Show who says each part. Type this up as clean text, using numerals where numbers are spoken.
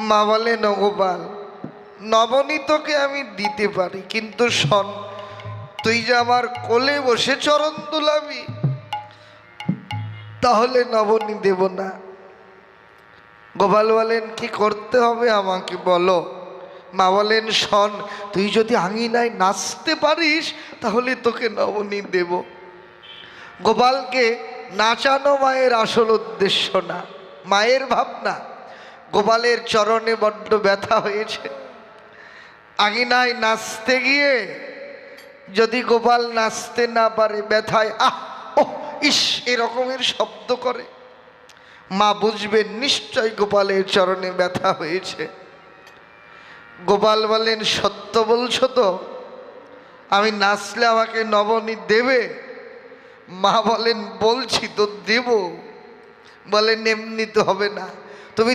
Speaker 1: মা বলেন, ও গোপাল, নবনীতকে আমি দিতে পারি, কিন্তু শোন, তুই যে আমার কোলে বসে চরণ দুলাবি, তাহলে নবনী দেব না। গোপাল বলেন, কি করতে হবে আমাকে বলো। মা বলেন, শোন, তুই যদি আঙিনায় নাচতে পারিস তাহলে তোকে নবনী দেব। গোপালকে নাচানো মায়ের আসল উদ্দেশ্য না, মায়ের ভাবনা। গোপালের চরণে বড্ড ব্যথা হয়েছে। আঙিনায় নাচতে গিয়ে যদি গোপাল নাচতে না পারে, ব্যথায় আহ ও ইস এরকমের শব্দ করে, মা বুঝবেন নিশ্চয় গোপালের চরণে ব্যথা হয়েছে। গোপাল বলেন, সত্য বলছো তো? আমি নাচলে আমাকে নবনী দেবে? মা বলেন, বলছি তো দেব। বলেন, এমনি তো হবে না, তুমি